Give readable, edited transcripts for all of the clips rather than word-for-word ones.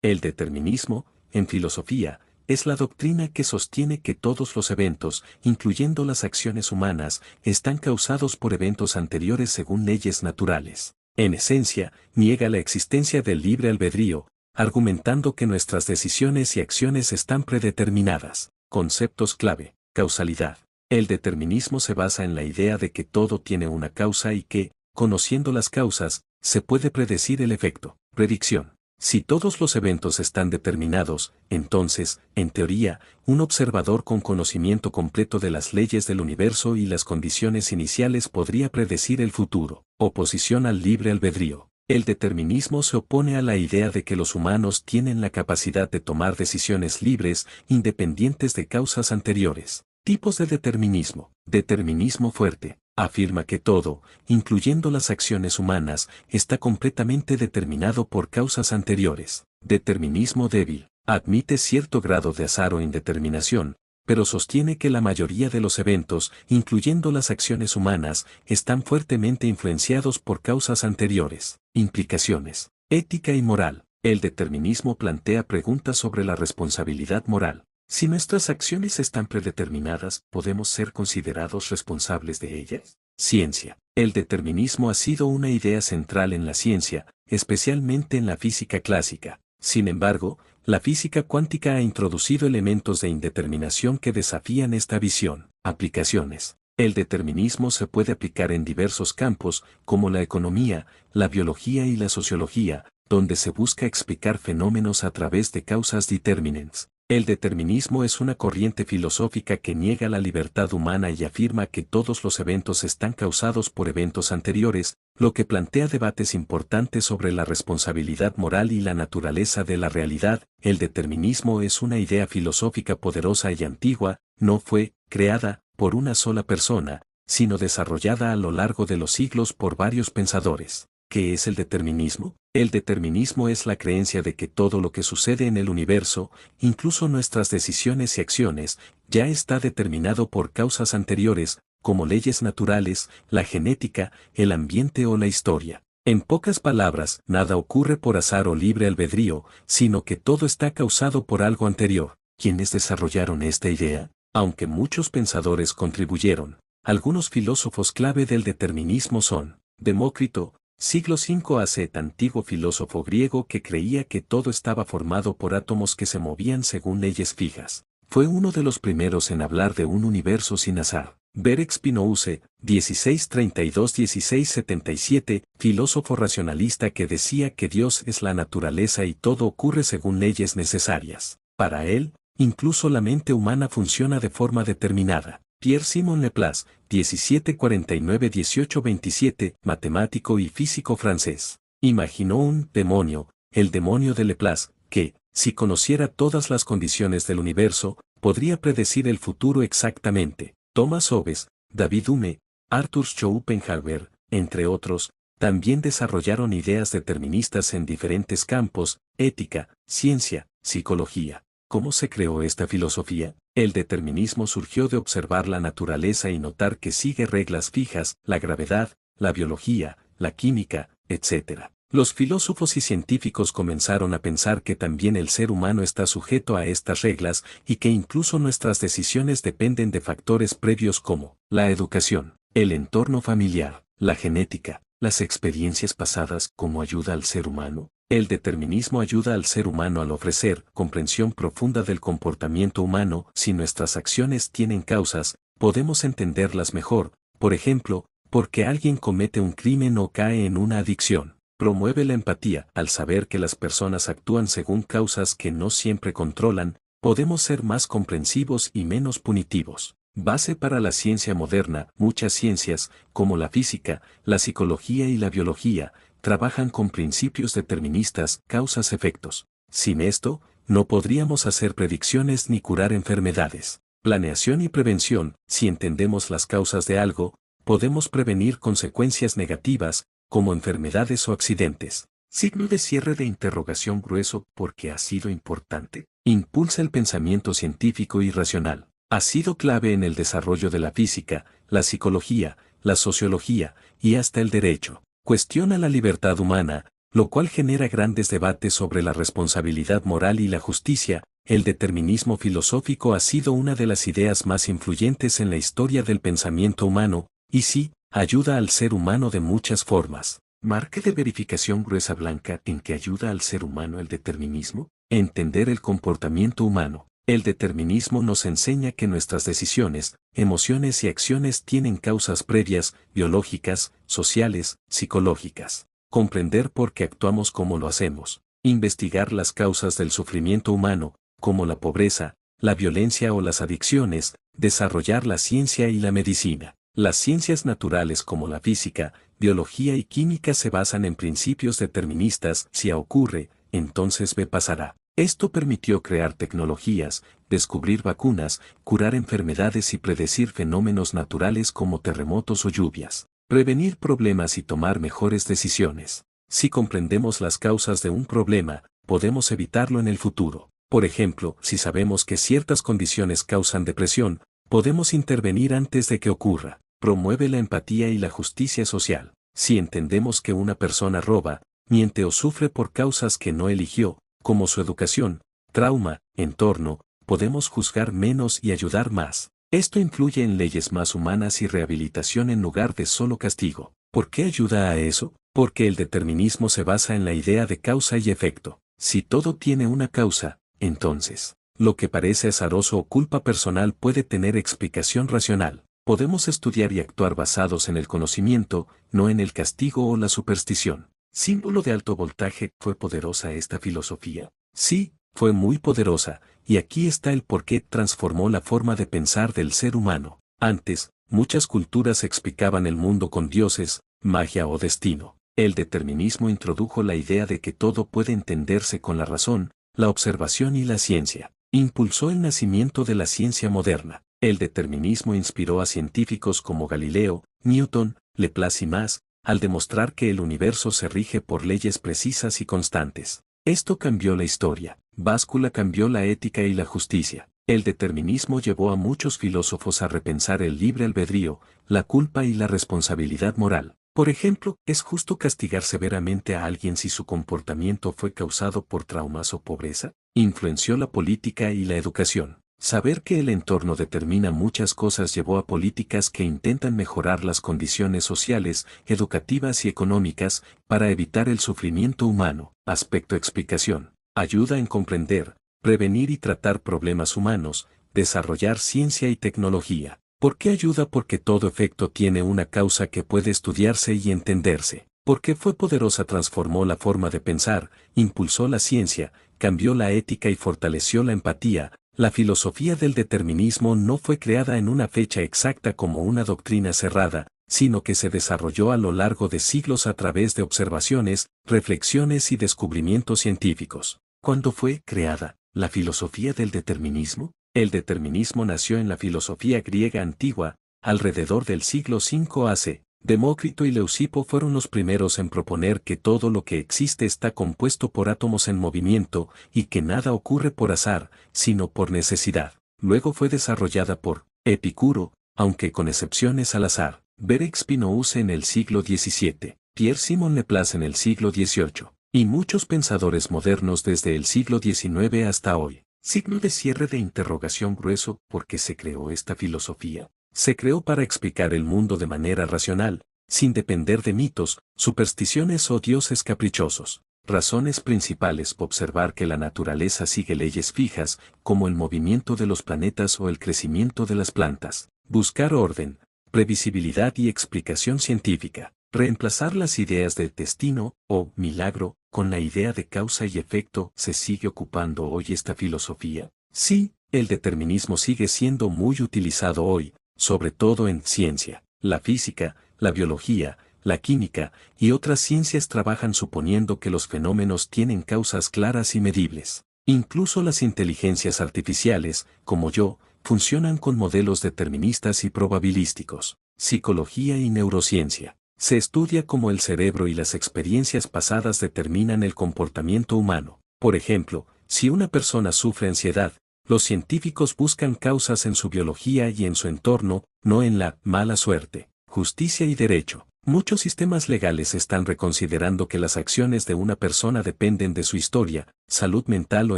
El determinismo, en filosofía, es la doctrina que sostiene que todos los eventos, incluyendo las acciones humanas, están causados por eventos anteriores según leyes naturales. En esencia, niega la existencia del libre albedrío, argumentando que nuestras decisiones y acciones están predeterminadas. Conceptos clave: causalidad. El determinismo se basa en la idea de que todo tiene una causa y que, conociendo las causas, se puede predecir el efecto. Predicción. Si todos los eventos están determinados, entonces, en teoría, un observador con conocimiento completo de las leyes del universo y las condiciones iniciales podría predecir el futuro. Oposición al libre albedrío. El determinismo se opone a la idea de que los humanos tienen la capacidad de tomar decisiones libres, independientes de causas anteriores. Tipos de determinismo. Determinismo fuerte. Afirma que todo, incluyendo las acciones humanas, está completamente determinado por causas anteriores. Determinismo débil. Admite cierto grado de azar o indeterminación, pero sostiene que la mayoría de los eventos, incluyendo las acciones humanas, están fuertemente influenciados por causas anteriores. Implicaciones. Ética y moral. El determinismo plantea preguntas sobre la responsabilidad moral. Si nuestras acciones están predeterminadas, ¿podemos ser considerados responsables de ellas? Ciencia. El determinismo ha sido una idea central en la ciencia, especialmente en la física clásica. Sin embargo, la física cuántica ha introducido elementos de indeterminación que desafían esta visión. Aplicaciones. El determinismo se puede aplicar en diversos campos, como la economía, la biología y la sociología, donde se busca explicar fenómenos a través de causas determinants. El determinismo es una corriente filosófica que niega la libertad humana y afirma que todos los eventos están causados por eventos anteriores, lo que plantea debates importantes sobre la responsabilidad moral y la naturaleza de la realidad. El determinismo es una idea filosófica poderosa y antigua, no fue creada por una sola persona, sino desarrollada a lo largo de los siglos por varios pensadores. ¿Qué es el determinismo? El determinismo es la creencia de que todo lo que sucede en el universo, incluso nuestras decisiones y acciones, ya está determinado por causas anteriores, como leyes naturales, la genética, el ambiente o la historia. En pocas palabras, nada ocurre por azar o libre albedrío, sino que todo está causado por algo anterior. ¿Quiénes desarrollaron esta idea? Aunque muchos pensadores contribuyeron, algunos filósofos clave del determinismo son Demócrito, siglo V AC, antiguo filósofo griego que creía que todo estaba formado por átomos que se movían según leyes fijas. Fue uno de los primeros en hablar de un universo sin azar. Baruch Spinoza, 1632-1677, filósofo racionalista que decía que Dios es la naturaleza y todo ocurre según leyes necesarias. Para él, incluso la mente humana funciona de forma determinada. Pierre-Simon Laplace, 1749-1827, matemático y físico francés. Imaginó un demonio, el demonio de Laplace, que, si conociera todas las condiciones del universo, podría predecir el futuro exactamente. Thomas Hobbes, David Hume, Arthur Schopenhauer, entre otros, también desarrollaron ideas deterministas en diferentes campos: ética, ciencia, psicología. ¿Cómo se creó esta filosofía? El determinismo surgió de observar la naturaleza y notar que sigue reglas fijas: la gravedad, la biología, la química, etc. Los filósofos y científicos comenzaron a pensar que también el ser humano está sujeto a estas reglas y que incluso nuestras decisiones dependen de factores previos como la educación, el entorno familiar, la genética, las experiencias pasadas. ¿Cómo ayuda al ser humano? El determinismo ayuda al ser humano al ofrecer comprensión profunda del comportamiento humano. Si nuestras acciones tienen causas, podemos entenderlas mejor, por ejemplo, por qué alguien comete un crimen o cae en una adicción. Promueve la empatía. Al saber que las personas actúan según causas que no siempre controlan, podemos ser más comprensivos y menos punitivos. Base para la ciencia moderna. Muchas ciencias, como la física, la psicología y la biología, trabajan con principios deterministas, causas-efectos. Sin esto, no podríamos hacer predicciones ni curar enfermedades. Planeación y prevención. Si entendemos las causas de algo, podemos prevenir consecuencias negativas, como enfermedades o accidentes. Signo de cierre de interrogación grueso. ¿Por qué ha sido importante? Impulsa el pensamiento científico y racional. Ha sido clave en el desarrollo de la física, la psicología, la sociología y hasta el derecho. Cuestiona la libertad humana, lo cual genera grandes debates sobre la responsabilidad moral y la justicia. El determinismo filosófico ha sido una de las ideas más influyentes en la historia del pensamiento humano, y sí, ayuda al ser humano de muchas formas. Marca de verificación gruesa blanca en que ayuda al ser humano el determinismo. Entender el comportamiento humano. El determinismo nos enseña que nuestras decisiones, emociones y acciones tienen causas previas, biológicas, sociales, psicológicas. Comprender por qué actuamos como lo hacemos. Investigar las causas del sufrimiento humano, como la pobreza, la violencia o las adicciones. Desarrollar la ciencia y la medicina. Las ciencias naturales como la física, biología y química se basan en principios deterministas. Si A ocurre, entonces B pasará. Esto permitió crear tecnologías, descubrir vacunas, curar enfermedades y predecir fenómenos naturales como terremotos o lluvias, prevenir problemas y tomar mejores decisiones. Si comprendemos las causas de un problema, podemos evitarlo en el futuro. Por ejemplo, si sabemos que ciertas condiciones causan depresión, podemos intervenir antes de que ocurra. Promueve la empatía y la justicia social. Si entendemos que una persona roba, miente o sufre por causas que no eligió, como su educación, trauma, entorno, podemos juzgar menos y ayudar más. Esto influye en leyes más humanas y rehabilitación en lugar de solo castigo. ¿Por qué ayuda a eso? Porque el determinismo se basa en la idea de causa y efecto. Si todo tiene una causa, entonces, lo que parece azaroso o culpa personal puede tener explicación racional. Podemos estudiar y actuar basados en el conocimiento, no en el castigo o la superstición. Símbolo de alto voltaje. ¿Fue poderosa esta filosofía? Sí, fue muy poderosa, y aquí está el por qué transformó la forma de pensar del ser humano. Antes, muchas culturas explicaban el mundo con dioses, magia o destino. El determinismo introdujo la idea de que todo puede entenderse con la razón, la observación y la ciencia. Impulsó el nacimiento de la ciencia moderna. El determinismo inspiró a científicos como Galileo, Newton, Laplace y más, al demostrar que el universo se rige por leyes precisas y constantes. Esto cambió la historia. Báscula cambió la ética y la justicia. El determinismo llevó a muchos filósofos a repensar el libre albedrío, la culpa y la responsabilidad moral. Por ejemplo, ¿es justo castigar severamente a alguien si su comportamiento fue causado por traumas o pobreza? Influenció la política y la educación. Saber que el entorno determina muchas cosas llevó a políticas que intentan mejorar las condiciones sociales, educativas y económicas para evitar el sufrimiento humano. Aspecto explicación. Ayuda en comprender, prevenir y tratar problemas humanos, desarrollar ciencia y tecnología. ¿Por qué ayuda? Porque todo efecto tiene una causa que puede estudiarse y entenderse. Porque fue poderosa, transformó la forma de pensar, impulsó la ciencia, cambió la ética y fortaleció la empatía. La filosofía del determinismo no fue creada en una fecha exacta como una doctrina cerrada, sino que se desarrolló a lo largo de siglos a través de observaciones, reflexiones y descubrimientos científicos. ¿Cuándo fue creada la filosofía del determinismo? El determinismo nació en la filosofía griega antigua, alrededor del siglo V a.C. Demócrito y Leucipo fueron los primeros en proponer que todo lo que existe está compuesto por átomos en movimiento y que nada ocurre por azar, sino por necesidad. Luego fue desarrollada por Epicuro, aunque con excepciones al azar. Baruch Spinoza en el siglo XVII, Pierre-Simon Laplace en el siglo XVIII, y muchos pensadores modernos desde el siglo XIX hasta hoy. Signo de cierre de interrogación grueso. ¿Por qué se creó esta filosofía? Se creó para explicar el mundo de manera racional, sin depender de mitos, supersticiones o dioses caprichosos. Razones principales: observar que la naturaleza sigue leyes fijas, como el movimiento de los planetas o el crecimiento de las plantas. Buscar orden, previsibilidad y explicación científica. Reemplazar las ideas de destino o milagro con la idea de causa y efecto. ¿Se sigue ocupando hoy esta filosofía? Sí, el determinismo sigue siendo muy utilizado hoy, sobre todo en ciencia. La física, la biología, la química y otras ciencias trabajan suponiendo que los fenómenos tienen causas claras y medibles. Incluso las inteligencias artificiales, como yo, funcionan con modelos deterministas y probabilísticos. Psicología y neurociencia. Se estudia cómo el cerebro y las experiencias pasadas determinan el comportamiento humano. Por ejemplo, si una persona sufre ansiedad, los científicos buscan causas en su biología y en su entorno, no en la mala suerte. Justicia y derecho. Muchos sistemas legales están reconsiderando que las acciones de una persona dependen de su historia, salud mental o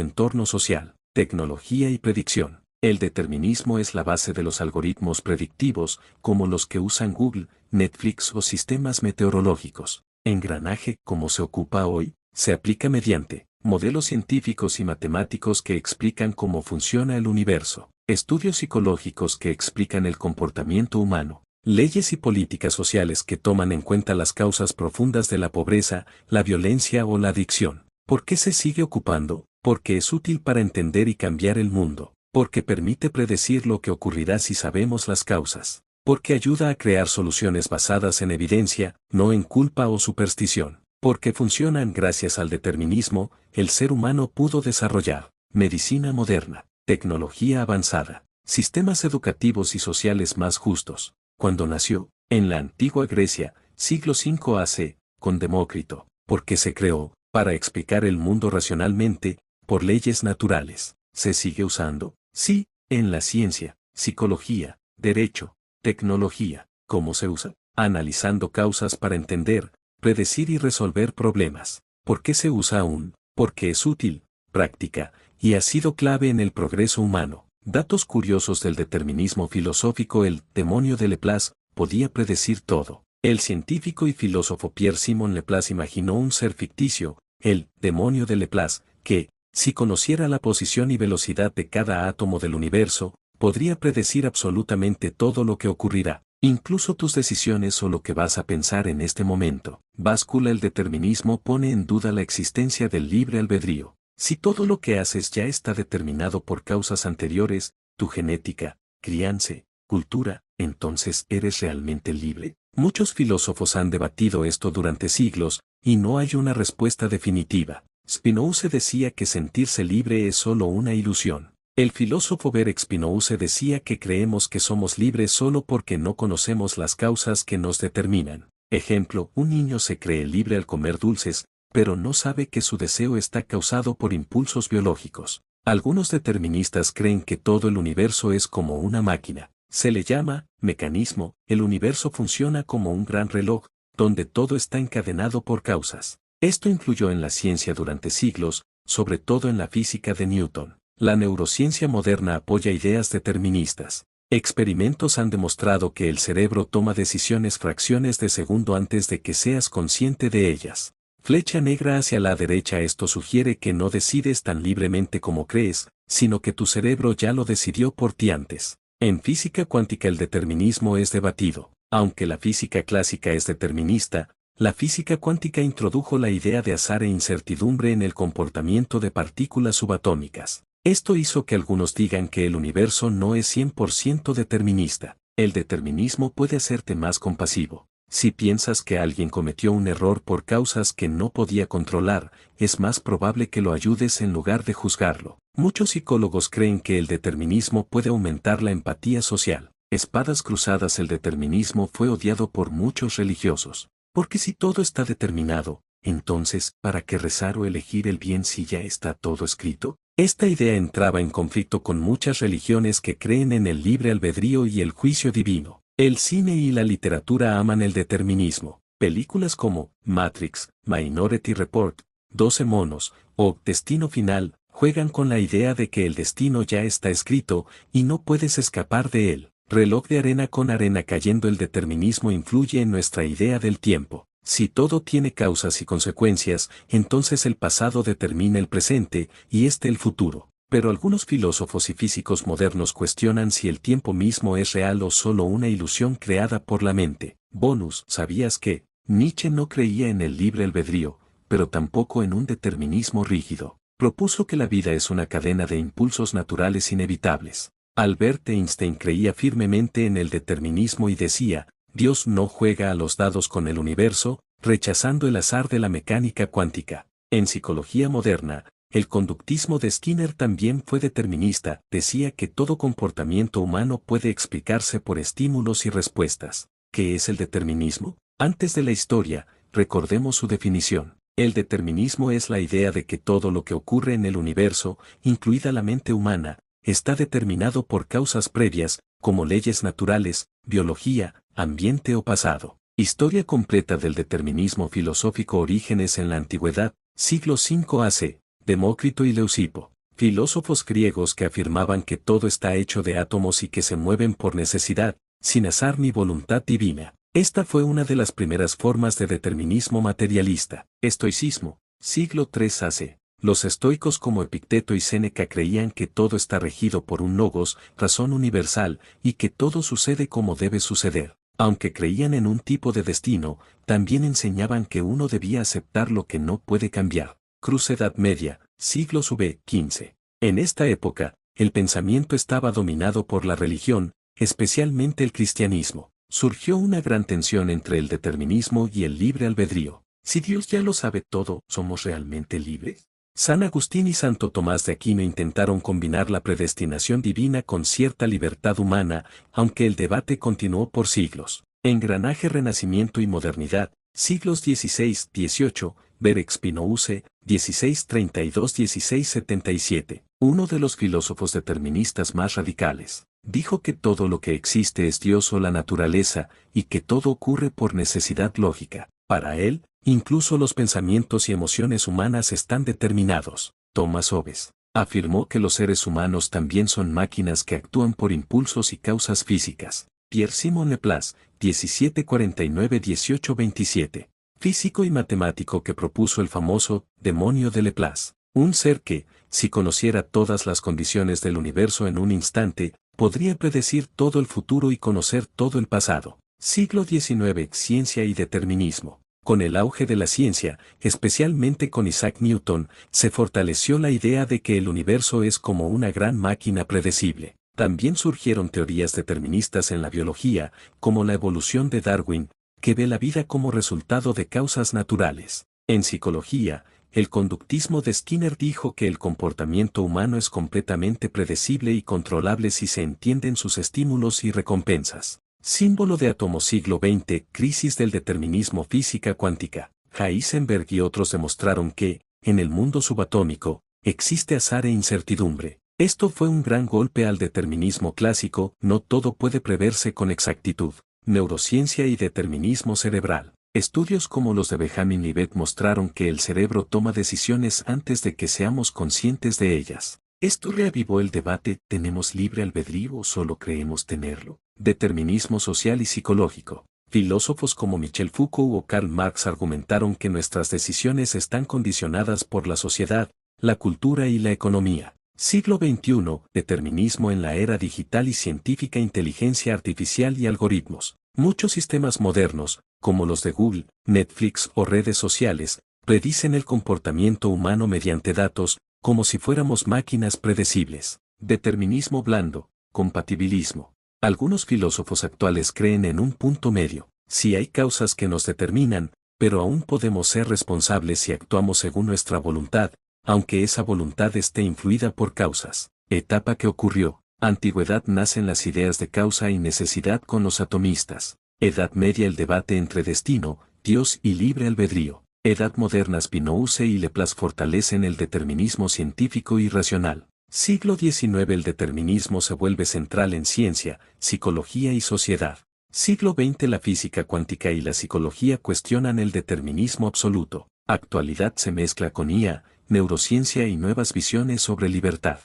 entorno social, tecnología y predicción. El determinismo es la base de los algoritmos predictivos, como los que usan Google, Netflix o sistemas meteorológicos. Engranaje, como se ocupa hoy, se aplica mediante modelos científicos y matemáticos que explican cómo funciona el universo, estudios psicológicos que explican el comportamiento humano, leyes y políticas sociales que toman en cuenta las causas profundas de la pobreza, la violencia o la adicción. ¿Por qué se sigue ocupando? Porque es útil para entender y cambiar el mundo. Porque permite predecir lo que ocurrirá si sabemos las causas. Porque ayuda a crear soluciones basadas en evidencia, no en culpa o superstición. Porque funcionan gracias al determinismo, el ser humano pudo desarrollar medicina moderna, tecnología avanzada, sistemas educativos y sociales más justos. Cuando nació, en la antigua Grecia, siglo V AC, con Demócrito, porque se creó, para explicar el mundo racionalmente, por leyes naturales. ¿Se sigue usando? Sí, en la ciencia, psicología, derecho, tecnología. ¿Cómo se usa? Analizando causas para entender, predecir y resolver problemas. ¿Por qué se usa aún? Porque es útil, práctica, y ha sido clave en el progreso humano. Datos curiosos del determinismo filosófico. El demonio de Laplace podía predecir todo. El científico y filósofo Pierre-Simon Laplace imaginó un ser ficticio, el demonio de Laplace, que, si conociera la posición y velocidad de cada átomo del universo, podría predecir absolutamente todo lo que ocurrirá, incluso tus decisiones o lo que vas a pensar en este momento. Báscula. El determinismo pone en duda la existencia del libre albedrío. Si todo lo que haces ya está determinado por causas anteriores, tu genética, crianza, cultura, entonces ¿eres realmente libre? Muchos filósofos han debatido esto durante siglos, y no hay una respuesta definitiva. Spinoza decía que sentirse libre es solo una ilusión. El filósofo Baruch Spinoza decía que creemos que somos libres solo porque no conocemos las causas que nos determinan. Ejemplo, un niño se cree libre al comer dulces, pero no sabe que su deseo está causado por impulsos biológicos. Algunos deterministas creen que todo el universo es como una máquina. Se le llama mecanismo. El universo funciona como un gran reloj, donde todo está encadenado por causas. Esto influyó en la ciencia durante siglos, sobre todo en la física de Newton. La neurociencia moderna apoya ideas deterministas. Experimentos han demostrado que el cerebro toma decisiones fracciones de segundo antes de que seas consciente de ellas. Flecha negra hacia la derecha. Esto sugiere que no decides tan libremente como crees, sino que tu cerebro ya lo decidió por ti antes. En física cuántica el determinismo es debatido. Aunque la física clásica es determinista, la física cuántica introdujo la idea de azar e incertidumbre en el comportamiento de partículas subatómicas. Esto hizo que algunos digan que el universo no es 100% determinista. El determinismo puede hacerte más compasivo. Si piensas que alguien cometió un error por causas que no podía controlar, es más probable que lo ayudes en lugar de juzgarlo. Muchos psicólogos creen que el determinismo puede aumentar la empatía social. Espadas cruzadas. El determinismo fue odiado por muchos religiosos. Porque si todo está determinado, entonces, ¿para qué rezar o elegir el bien si ya está todo escrito? Esta idea entraba en conflicto con muchas religiones que creen en el libre albedrío y el juicio divino. El cine y la literatura aman el determinismo. Películas como Matrix, Minority Report, 12 monos o Destino Final juegan con la idea de que el destino ya está escrito y no puedes escapar de él. Reloj de arena con arena cayendo. El determinismo influye en nuestra idea del tiempo. Si todo tiene causas y consecuencias, entonces el pasado determina el presente y el futuro. Pero algunos filósofos y físicos modernos cuestionan si el tiempo mismo es real o solo una ilusión creada por la mente. Bonus. ¿Sabías que Nietzsche no creía en el libre albedrío, pero tampoco en un determinismo rígido? Propuso que la vida es una cadena de impulsos naturales inevitables. Albert Einstein creía firmemente en el determinismo y decía, Dios no juega a los dados con el universo, rechazando el azar de la mecánica cuántica. En psicología moderna, el conductismo de Skinner también fue determinista. Decía que todo comportamiento humano puede explicarse por estímulos y respuestas. ¿Qué es el determinismo? Antes de la historia, recordemos su definición. El determinismo es la idea de que todo lo que ocurre en el universo, incluida la mente humana, está determinado por causas previas, como leyes naturales, biología, ambiente o pasado. Historia completa del determinismo filosófico. Orígenes en la antigüedad, siglo V AC, Demócrito y Leucipo, filósofos griegos que afirmaban que todo está hecho de átomos y que se mueven por necesidad, sin azar ni voluntad divina. Esta fue una de las primeras formas de determinismo materialista. Estoicismo, siglo III AC. Los estoicos como Epicteto y Séneca creían que todo está regido por un logos, razón universal, y que todo sucede como debe suceder. Aunque creían en un tipo de destino, también enseñaban que uno debía aceptar lo que no puede cambiar. Cruz Edad Media, siglos XV. En esta época, el pensamiento estaba dominado por la religión, especialmente el cristianismo. Surgió una gran tensión entre el determinismo y el libre albedrío. Si Dios ya lo sabe todo, ¿somos realmente libres? San Agustín y Santo Tomás de Aquino intentaron combinar la predestinación divina con cierta libertad humana, aunque el debate continuó por siglos. Engranaje Renacimiento y Modernidad, siglos XVI-XVIII, Beck Spinouse, 1632-1677, uno de los filósofos deterministas más radicales, dijo que todo lo que existe es Dios o la naturaleza, y que todo ocurre por necesidad lógica. Para él, incluso los pensamientos y emociones humanas están determinados. Thomas Hobbes afirmó que los seres humanos también son máquinas que actúan por impulsos y causas físicas. Pierre-Simon Laplace, 1749-1827, físico y matemático que propuso el famoso demonio de Laplace, un ser que, si conociera todas las condiciones del universo en un instante, podría predecir todo el futuro y conocer todo el pasado. Siglo XIX. Ciencia y determinismo. Con el auge de la ciencia, especialmente con Isaac Newton, se fortaleció la idea de que el universo es como una gran máquina predecible. También surgieron teorías deterministas en la biología, como la evolución de Darwin, que ve la vida como resultado de causas naturales. En psicología, el conductismo de Skinner dijo que el comportamiento humano es completamente predecible y controlable si se entienden sus estímulos y recompensas. Símbolo de átomo. Siglo XX. Crisis del determinismo. Física cuántica. Heisenberg y otros demostraron que, en el mundo subatómico, existe azar e incertidumbre. Esto fue un gran golpe al determinismo clásico. No todo puede preverse con exactitud. Neurociencia y determinismo cerebral. Estudios como los de Benjamin Libet mostraron que el cerebro toma decisiones antes de que seamos conscientes de ellas. Esto reavivó el debate: ¿tenemos libre albedrío o solo creemos tenerlo? Determinismo social y psicológico. Filósofos como Michel Foucault o Karl Marx argumentaron que nuestras decisiones están condicionadas por la sociedad, la cultura y la economía. Siglo XXI. Determinismo en la era digital y científica. Inteligencia artificial y algoritmos. Muchos sistemas modernos, como los de Google, Netflix o redes sociales, predicen el comportamiento humano mediante datos, como si fuéramos máquinas predecibles. Determinismo blando. Compatibilismo. Algunos filósofos actuales creen en un punto medio. Sí hay causas que nos determinan, pero aún podemos ser responsables si actuamos según nuestra voluntad, aunque esa voluntad esté influida por causas. Etapa que ocurrió. Antigüedad. Nacen las ideas de causa y necesidad con los atomistas. Edad Media. El debate entre destino, Dios y libre albedrío. Edad Moderna. Spinouse y Laplace fortalecen el determinismo científico y racional. Siglo XIX. El determinismo se vuelve central en ciencia, psicología y sociedad. Siglo XX. La física cuántica y la psicología cuestionan el determinismo absoluto. Actualidad. Se mezcla con IA, neurociencia y nuevas visiones sobre libertad.